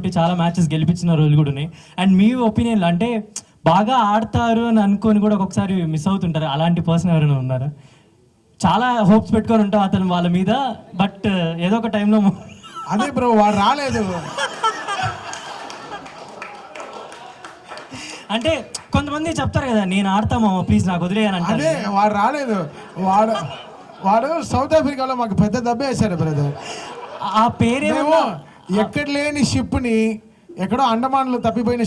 చెప్పి చాలా మ్యాచెస్ గెలిపించిన రోజులు కూడా ఉన్నాయి. అండ్ మీ ఒపీనియన్ అంటే బాగా ఆడతారు అని అనుకొని కూడా ఒక్కొక్కసారి మిస్ అవుతుంటారు, అలాంటి పర్సన్ ఎవరైనా ఉన్నారా? చాలా హోప్స్ పెట్టుకొని ఉంటాం అతను వాళ్ళ మీద, బట్ ఏదో ఒక టైంలో అదే బ్రో వాడు రాలేదు. అంటే కొంతమంది చెప్తారు కదా, నేను ఆడతామో ప్లీజ్ నాకు వదిలేయని అంటే. అదే వాడు రాలేదు. వాడు సౌత్ ఆఫ్రికాలో మాకు పెద్ద దెబ్బ వేశాడు బ్రదర్. ఆ పేరేమో ఎక్కడ లేని షిప్ని, ఎక్కడో అండమాన్లో తప్పిపోయిన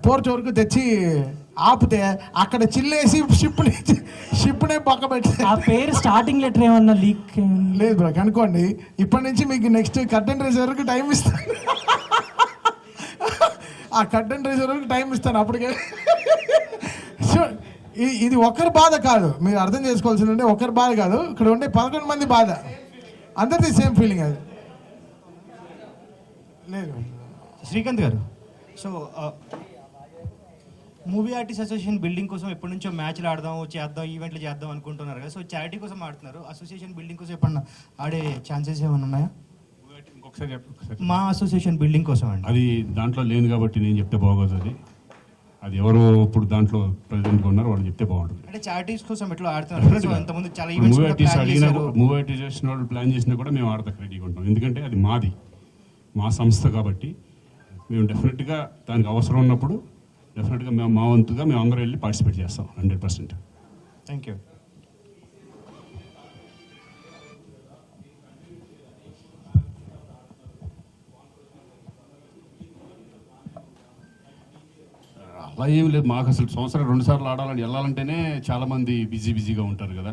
పోర్ట్ వరకు తెచ్చి ఆపితే అక్కడ చిల్లేసి షిప్నే పక్క పెట్టి. ఆ పేరు స్టార్టింగ్ లెటర్ ఏమన్నా లీక్ లేదు బ్రో, కనుక్కోండి. ఇప్పటి నుంచి మీకు నెక్స్ట్ కర్టెన్ రైజ్ వరకు టైం ఇస్తాను. ఆ కర్టెన్ రైజ్ వరకు టైం ఇస్తాను అప్పటికే. సో ఇది ఒకరి బాధ కాదు, మీరు అర్థం చేసుకోవాల్సిందంటే ఒకరి బాధ కాదు, ఇక్కడ ఉండే 11 మంది బాధ, అందరిది సేమ్ ఫీలింగ్. అది లేదు. శ్రీకాంత్ గారు, so movie artist association building కోసం ఎప్పటి నుంచో మ్యాచ్లు చేద్దాం ఈవెంట్లు చేద్దాం అనుకుంటున్నారు కదా. సో చారిటీ కోసం ఆడుతున్నారు, అసోసియేషన్ బిల్డింగ్ కోసం ఎప్పుడన్నా ఆడే ఛాన్సెస్ ఏమైనా ఉన్నాయా? మా అసోసియేషన్ బిల్డింగ్ కోసం అండి. అది దాంట్లో లేను కాబట్టి నేను చెప్తే బాగోదు. అది ఎవరు ఇప్పుడు దాంట్లో ప్రెసిడెంట్గా ఉన్నారు వాళ్ళు చెప్తే బాగుంటుంది. అంటే చారిటీస్ కోసం ఎట్లా ఆడుతున్నారు? సో ఎంతమంది చాలా ఈవెంట్స్ మూవీ ఆర్టిస్ట్ చేసిన వాళ్ళు ప్లాన్ చేసినా కూడా మేము ఆడతాం రెడీగా ఉంటాం. ఎందుకంటే అది మాది, మా సంస్థ కాబట్టి మేము డెఫినెట్గా దానికి అవసరం ఉన్నప్పుడు డెఫినెట్గా మేము మా వంతుగా మేము అందరూ వెళ్ళి పార్టిసిపేట్ చేస్తాం 100%. Thank you. అలా ఏం లేదు, మాకు అసలు సంవత్సరం 2 సార్లు వెళ్ళాలంటేనే చాలామంది బిజీగా ఉంటారు కదా.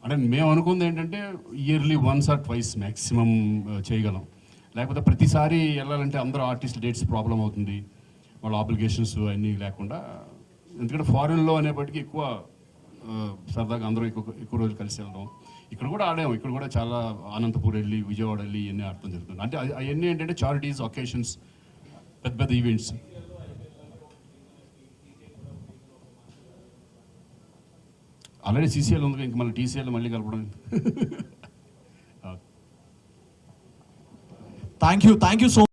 అంటే మేము అనుకుంది ఏంటంటే ఇయర్లీ 1 or 2 మ్యాక్సిమం చేయగలం. లేకపోతే ప్రతిసారి వెళ్ళాలంటే అందరూ ఆర్టిస్ట్ డేట్స్ ప్రాబ్లం అవుతుంది, వాళ్ళ ఆబ్లిగేషన్స్ అన్నీ లేకుండా. ఎందుకంటే ఫారిన్లో అనేప్పటికీ ఎక్కువ సరదాగా అందరూ ఎక్కువ రోజులు కలిసి వెళ్ళడం. ఇక్కడ కూడా ఆడాము, ఇక్కడ కూడా చాలా అనంతపూర్ వెళ్ళి విజయవాడ వెళ్ళి ఇవన్నీ ఆడటం జరుగుతుంది. అంటే అవన్నీ ఏంటంటే చారిటీస్, ఒకేషన్స్, పెద్ద పెద్ద ఈవెంట్స్. ఆల్రెడీ సీసీఎల్ ఉంది, ఇంక మళ్ళీ టీసీఎల్ మళ్ళీ కలపడం. Thank you so